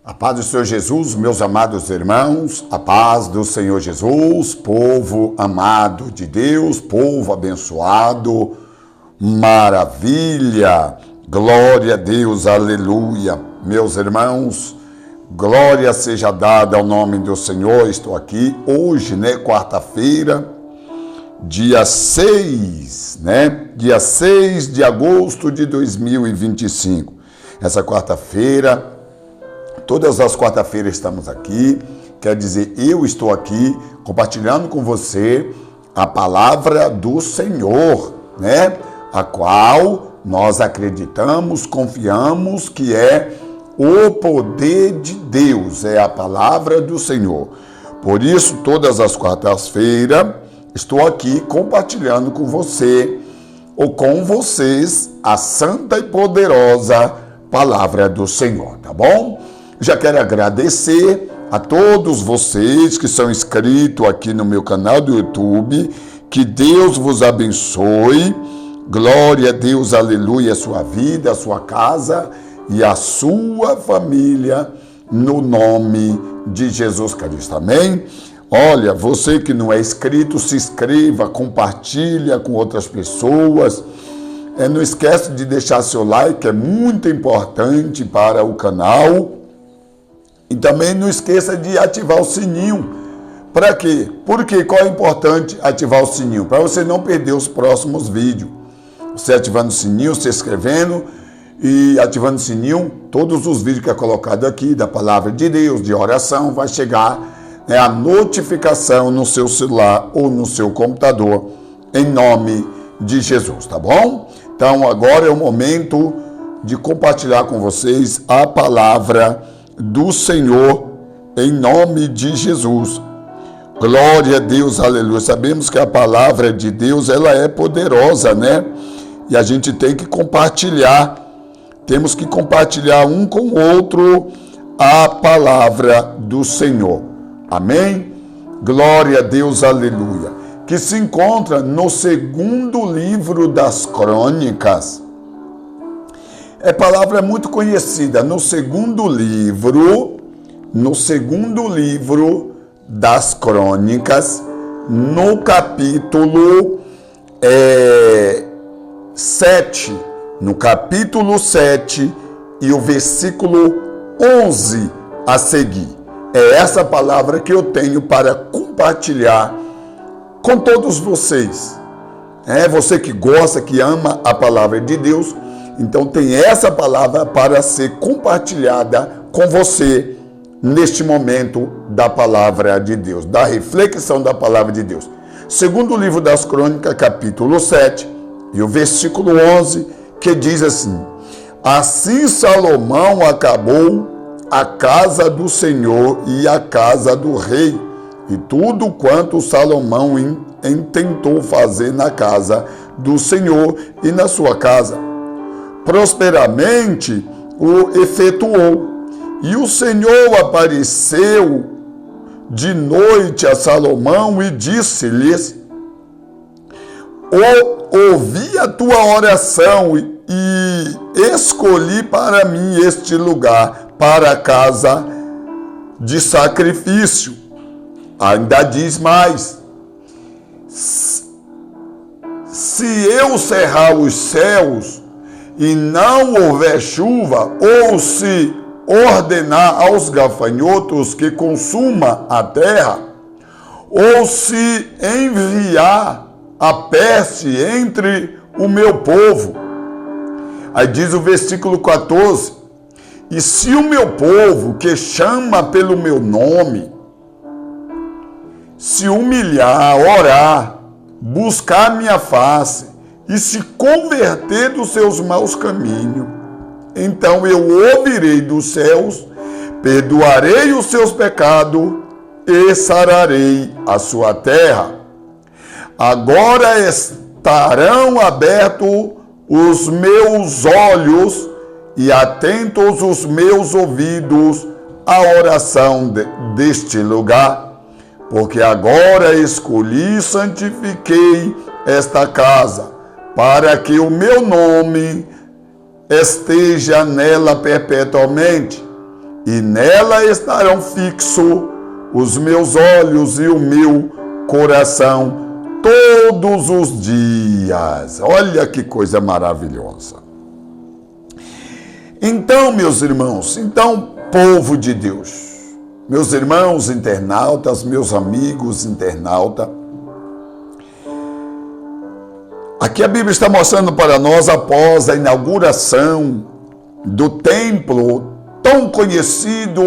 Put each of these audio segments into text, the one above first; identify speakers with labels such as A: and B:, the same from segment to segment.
A: A paz do Senhor Jesus, meus amados irmãos, a paz do Senhor Jesus, povo amado de Deus, povo abençoado, maravilha, glória a Deus, aleluia. Meus irmãos, glória seja dada ao nome do Senhor. Estou aqui hoje, quarta-feira, dia 6, Dia 6 de agosto de 2025. Essa quarta-feira, todas as quarta-feiras estamos aqui, quer dizer, eu estou aqui compartilhando com você a palavra do Senhor, A qual nós acreditamos, confiamos que é o poder de Deus, é a palavra do Senhor. Por isso, todas as quartas-feiras, estou aqui compartilhando com você, ou com vocês, a santa e poderosa palavra do Senhor, tá bom? Já quero agradecer a todos vocês que são inscritos aqui no meu canal do YouTube. Que Deus vos abençoe. Glória a Deus, aleluia, a sua vida, a sua casa e a sua família, no nome de Jesus Cristo. Amém? Olha, você que não é inscrito, se inscreva, compartilha com outras pessoas. Não esquece de deixar seu like, é muito importante para o canal. E também não esqueça de ativar o sininho. Para quê? Porque qual é importante ativar o sininho? Para você não perder os próximos vídeos. Você ativando o sininho, se inscrevendo e ativando o sininho, todos os vídeos que é colocado aqui, da palavra de Deus, de oração, vai chegar a notificação no seu celular ou no seu computador, em nome de Jesus, tá bom? Então agora é o momento de compartilhar com vocês a palavra do Senhor, em nome de Jesus. Glória a Deus, aleluia. Sabemos que a palavra de Deus, ela é poderosa, E a gente tem que compartilhar. Temos que compartilhar um com o outro a palavra do Senhor. Amém? Glória a Deus, aleluia. Que se encontra no segundo livro das Crônicas. Palavra muito conhecida, no segundo livro das Crônicas, no capítulo 7, no capítulo 7 e o versículo 11 a seguir. É essa palavra que eu tenho para compartilhar com todos vocês. Você que gosta, que ama a palavra de Deus, então tem essa palavra para ser compartilhada com você neste momento da palavra de Deus, da reflexão da palavra de Deus. Segundo o livro das Crônicas, capítulo 7, e o versículo 11, que diz assim: Assim Salomão acabou a casa do Senhor e a casa do rei, e tudo quanto Salomão intentou fazer na casa do Senhor e na sua casa, prosperamente o efetuou. E o Senhor apareceu de noite a Salomão e disse-lhes: ouvi a tua oração e escolhi para mim este lugar, para a casa de sacrifício. Ainda diz mais: se eu cerrar os céus e não houver chuva, ou se ordenar aos gafanhotos que consuma a terra, ou se enviar a peste entre o meu povo. Aí diz o versículo 14: e se o meu povo, que chama pelo meu nome, se humilhar, orar, buscar minha face e se converter dos seus maus caminhos, então eu ouvirei dos céus, perdoarei os seus pecados e sararei a sua terra. Agora estarão abertos os meus olhos e atentos os meus ouvidos à oração deste lugar, porque agora escolhi e santifiquei esta casa, para que o meu nome esteja nela perpetuamente, e nela estarão fixos os meus olhos e o meu coração todos os dias. Olha que coisa maravilhosa. Então, meus irmãos, povo de Deus, meus irmãos internautas, meus amigos internautas, aqui a Bíblia está mostrando para nós, após a inauguração do templo tão conhecido,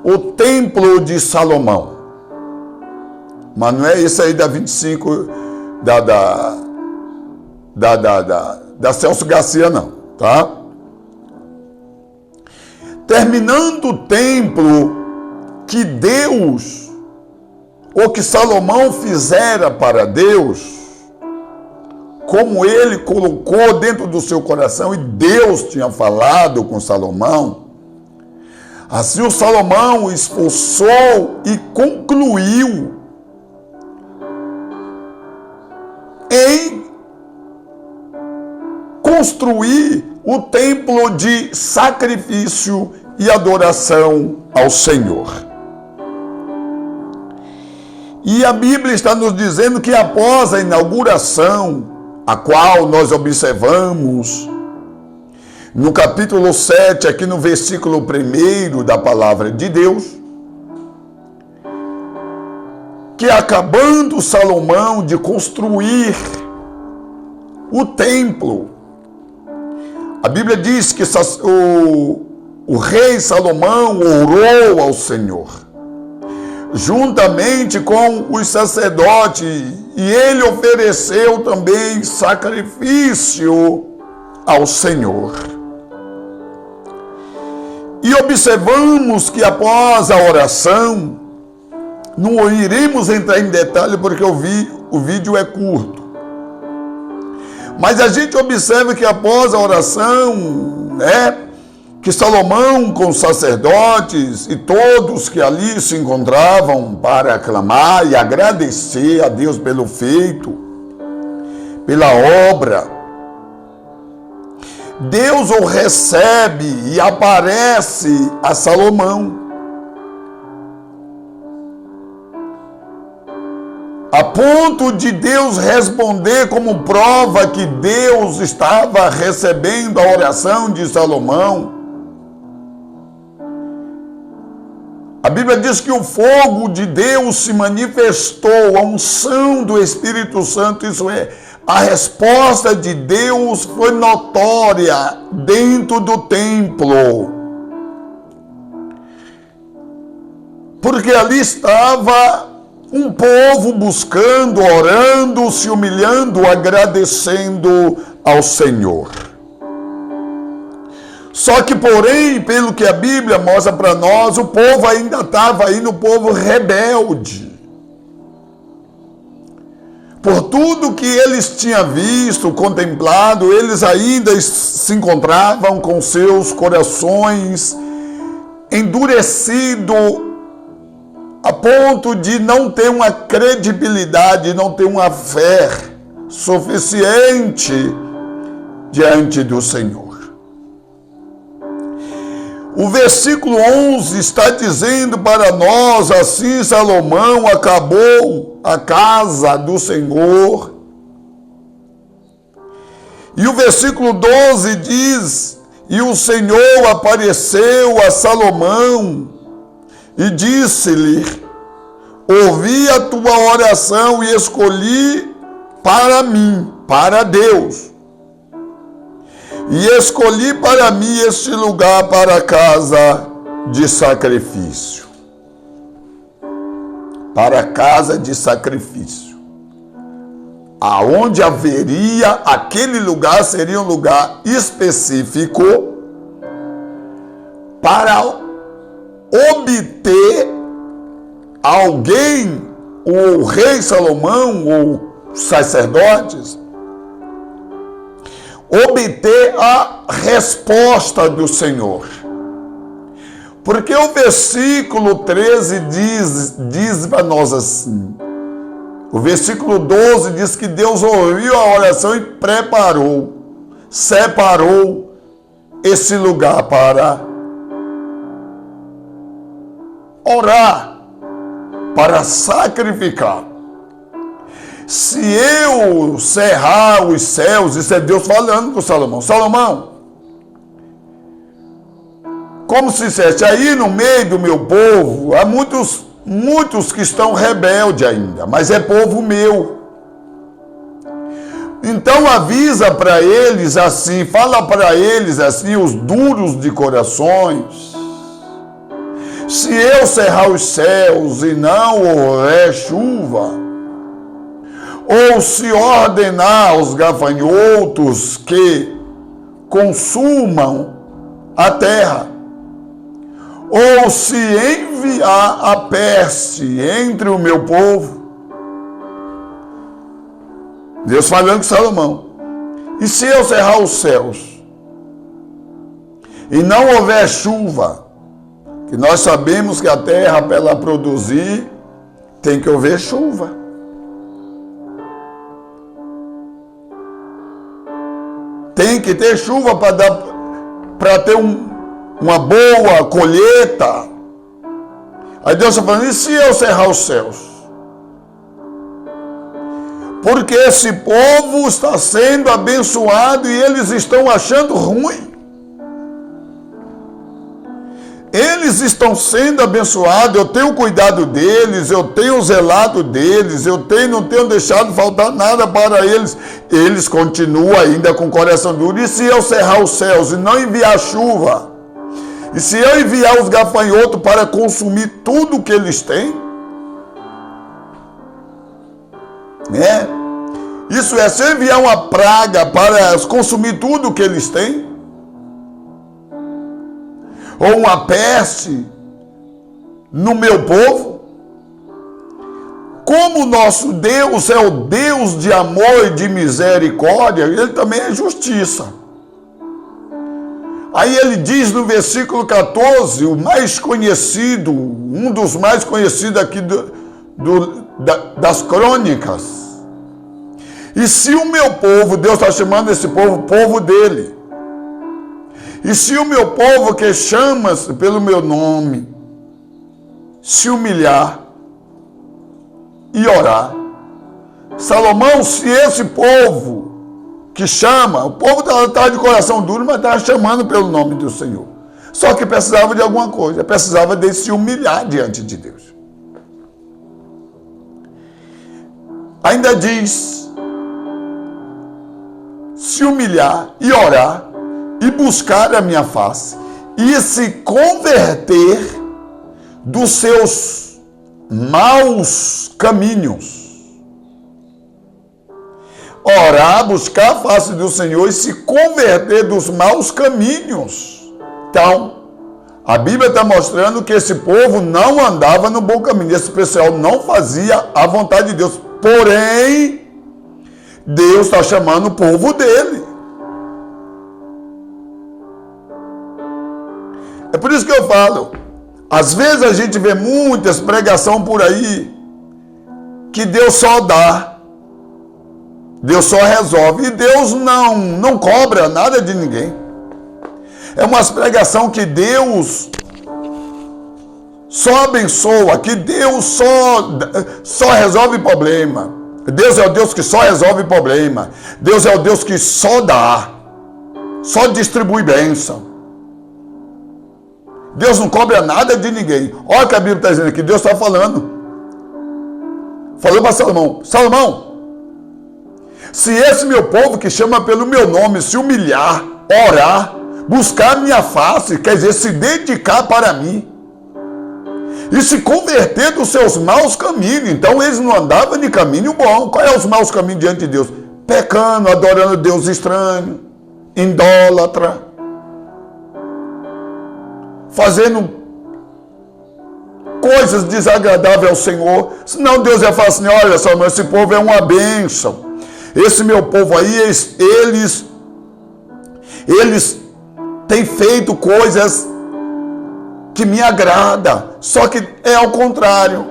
A: o Templo de Salomão. Mas não é isso aí da 25 da Celso Garcia, não, tá? Terminando o templo que Deus, ou que Salomão fizera para Deus, como ele colocou dentro do seu coração, e Deus tinha falado com Salomão, assim o Salomão esforçou e concluiu em construir o templo de sacrifício e adoração ao Senhor. E a Bíblia está nos dizendo que após a inauguração, a qual nós observamos no capítulo 7, aqui no versículo 1 da palavra de Deus, que acabando Salomão de construir o templo, a Bíblia diz que o rei Salomão orou ao Senhor, juntamente com os sacerdotes, e ele ofereceu também sacrifício ao Senhor. E observamos que após a oração, não iremos entrar em detalhe porque o vídeo é curto, mas a gente observa que após a oração, que Salomão com os sacerdotes e todos que ali se encontravam para aclamar e agradecer a Deus pelo feito, pela obra, Deus o recebe e aparece a Salomão, a ponto de Deus responder como prova que Deus estava recebendo a oração de Salomão. A Bíblia diz que o fogo de Deus se manifestou, a unção do Espírito Santo, isso é, a resposta de Deus foi notória dentro do templo. Porque ali estava um povo buscando, orando, se humilhando, agradecendo ao Senhor. Só que, porém, pelo que a Bíblia mostra para nós, o povo ainda estava aí no povo rebelde. Por tudo que eles tinham visto, contemplado, eles ainda se encontravam com seus corações endurecidos, a ponto de não ter uma credibilidade, não ter uma fé suficiente diante do Senhor. O versículo 11 está dizendo para nós, assim Salomão acabou a casa do Senhor. E o versículo 12 diz, e o Senhor apareceu a Salomão e disse-lhe, ouvi a tua oração e escolhi para mim, para Deus. E escolhi para mim este lugar para a casa de sacrifício. Para a casa de sacrifício. Aonde haveria, aquele lugar seria um lugar específico para obter alguém, o rei Salomão, ou sacerdotes, obter a resposta do Senhor. Porque o versículo 13 diz para nós assim, o versículo 12 diz que Deus ouviu a oração e separou esse lugar para orar, para sacrificar. Se eu cerrar os céus, isso é Deus falando com Salomão. Salomão, como se dissesse, aí no meio do meu povo, há muitos que estão rebeldes ainda, mas é povo meu. Então avisa para eles assim, fala para eles assim, os duros de corações. Se eu cerrar os céus e não houver chuva, ou se ordenar aos gafanhotos que consumam a terra, ou se enviar a peste entre o meu povo, Deus falando com Salomão, e se eu cerrar os céus e não houver chuva, que nós sabemos que a terra, para ela produzir, tem que haver chuva. Tem que ter chuva para ter uma boa colheita. Aí Deus está falando, e se eu cerrar os céus? Porque esse povo está sendo abençoado e eles estão achando ruim. Eles estão sendo abençoados, eu tenho cuidado deles, eu tenho zelado deles, não tenho deixado faltar nada para eles. Eles continuam ainda com o coração duro. E se eu cerrar os céus e não enviar chuva? E se eu enviar os gafanhotos para consumir tudo que eles têm? Isso é, se eu enviar uma praga para consumir tudo que eles têm? Ou uma peste no meu povo? Como nosso Deus é o Deus de amor e de misericórdia, ele também é justiça. Aí ele diz no versículo 14, o mais conhecido, um dos mais conhecidos aqui das crônicas. E se o meu povo, Deus está chamando esse povo, povo dele. E se o meu povo que chama-se pelo meu nome se humilhar e orar. Salomão, se esse povo que chama, o povo estava de coração duro, mas estava chamando pelo nome do Senhor. Só que precisava de alguma coisa, precisava de se humilhar diante de Deus. Ainda diz, se humilhar e orar, e buscar a minha face, e se converter dos seus maus caminhos. Orar, buscar a face do Senhor e se converter dos maus caminhos. Então, a Bíblia está mostrando que esse povo não andava no bom caminho, esse pessoal não fazia a vontade de Deus. Porém, Deus está chamando o povo dele. É por isso que eu falo, às vezes a gente vê muitas pregações por aí, que Deus só dá, Deus só resolve, e Deus não cobra nada de ninguém. É uma pregação que Deus só abençoa, que Deus só resolve problema. Deus é o Deus que só resolve problema. Deus é o Deus que só dá, só distribui bênção. Deus não cobra nada de ninguém. Olha o que a Bíblia está dizendo aqui. Deus está falando. Falou para Salomão. Salomão, se esse meu povo que chama pelo meu nome se humilhar, orar, buscar a minha face, quer dizer, se dedicar para mim, e se converter dos seus maus caminhos. Então eles não andavam de caminho bom. Qual é os maus caminhos diante de Deus? Pecando, adorando Deus estranho, idólatra, fazendo coisas desagradáveis ao Senhor. Senão Deus ia falar assim, olha só, mas esse povo é uma bênção. Esse meu povo aí, eles têm feito coisas que me agrada. Só que é ao contrário.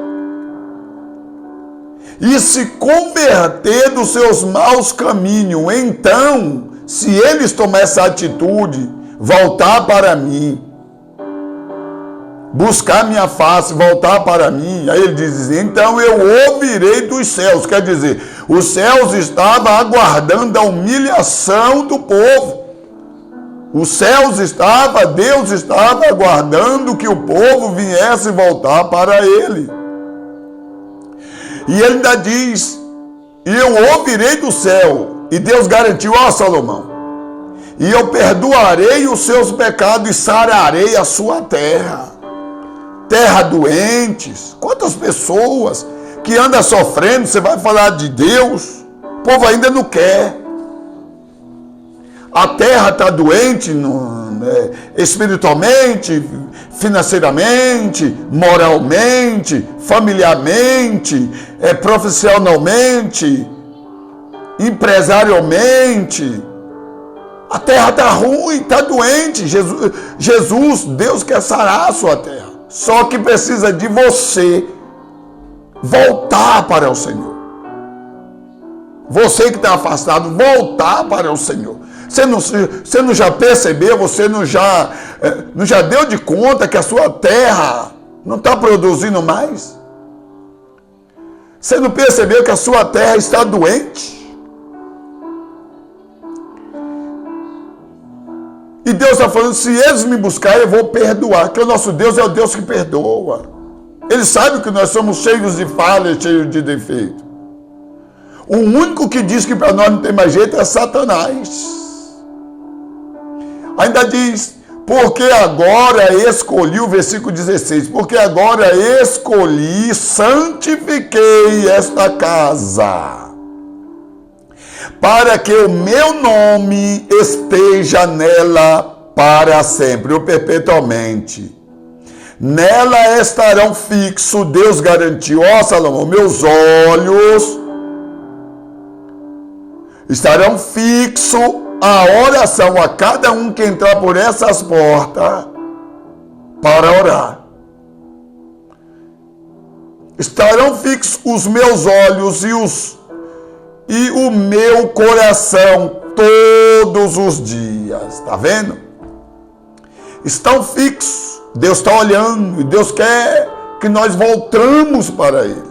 A: E se converter dos seus maus caminhos, então, se eles tomarem essa atitude, voltar para mim, buscar minha face, voltar para mim. Aí ele diz, então eu ouvirei dos céus. Quer dizer, os céus estavam aguardando a humilhação do povo. Os céus Deus estava aguardando que o povo viesse voltar para ele. E ele ainda diz, e eu ouvirei do céu. E Deus garantiu, ó Salomão, e eu perdoarei os seus pecados e sararei a sua terra. Terra doentes. Quantas pessoas que andam sofrendo, você vai falar de Deus, o povo ainda não quer. A terra está doente espiritualmente, financeiramente, moralmente, familiarmente, profissionalmente, empresarialmente. A terra está ruim, está doente. Jesus, Deus quer sarar a sua terra. Só que precisa de você voltar para o Senhor. Você que está afastado, voltar para o Senhor. Você não já percebeu, você não já deu de conta que a sua terra não está produzindo mais? Você não percebeu que a sua terra está doente? E Deus está falando, se eles me buscarem, eu vou perdoar. Que o nosso Deus é o Deus que perdoa. Ele sabe que nós somos cheios de falhas, cheios de defeitos. O único que diz que para nós não tem mais jeito é Satanás. Ainda diz, porque agora escolhi, o versículo 16, porque agora escolhi, santifiquei esta casa, para que o meu nome esteja nela para sempre, ou perpetuamente. Nela estarão fixos, Deus garantiu, ó Salomão, meus olhos estarão fixos a oração a cada um que entrar por essas portas para orar. Estarão fixos os meus olhos e o meu coração todos os dias. Está vendo? Estão fixos. Deus está olhando e Deus quer que nós voltamos para Ele.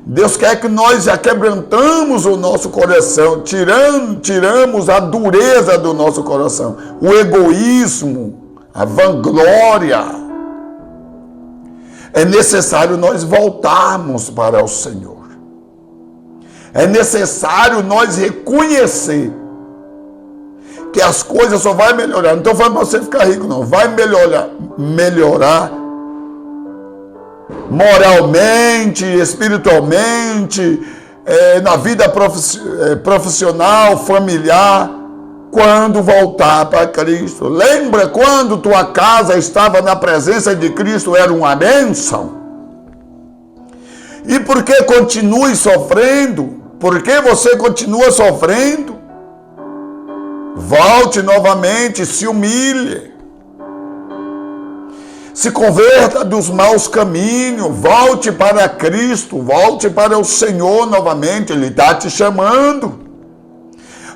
A: Deus quer que nós já quebrantamos o nosso coração, tiramos a dureza do nosso coração, o egoísmo, a vanglória. É necessário nós voltarmos para o Senhor. É necessário nós reconhecer que as coisas só vão melhorar. Não estou falando para você ficar rico, não. Vai melhorar moralmente, espiritualmente, na vida profissional, familiar, quando voltar para Cristo. Lembra quando tua casa estava na presença de Cristo, era uma bênção? E por que continue sofrendo? Por que você continua sofrendo? Volte novamente, se humilhe. Se converta dos maus caminhos, volte para Cristo, volte para o Senhor novamente. Ele está te chamando,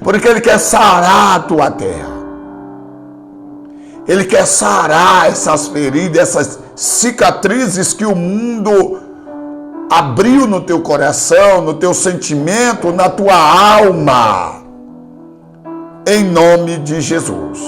A: porque Ele quer sarar a tua terra. Ele quer sarar essas feridas, essas cicatrizes que o mundo abriu no teu coração, no teu sentimento, na tua alma. Em nome de Jesus,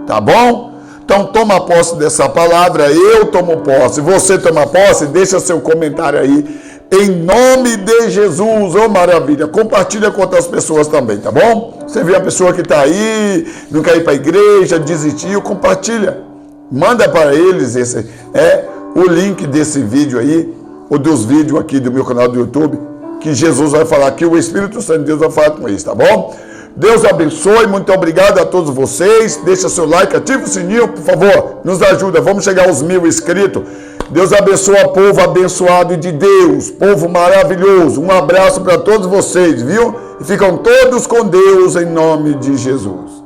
A: tá bom? Então toma posse dessa palavra, eu tomo posse, você toma posse, deixa seu comentário aí, em nome de Jesus, oh maravilha, compartilha com outras pessoas também, tá bom? Você vê a pessoa que está aí, não quer ir para a igreja, desistiu, compartilha, manda para eles o link desse vídeo aí, ou dos vídeos aqui do meu canal do YouTube, que Jesus vai falar aqui, o Espírito Santo de Deus vai falar com eles, tá bom? Deus abençoe, muito obrigado a todos vocês, deixa seu like, ativa o sininho, por favor, nos ajuda, vamos chegar aos 1000 inscritos. Deus abençoe, povo abençoado de Deus, povo maravilhoso, um abraço para todos vocês, viu? E ficam todos com Deus em nome de Jesus.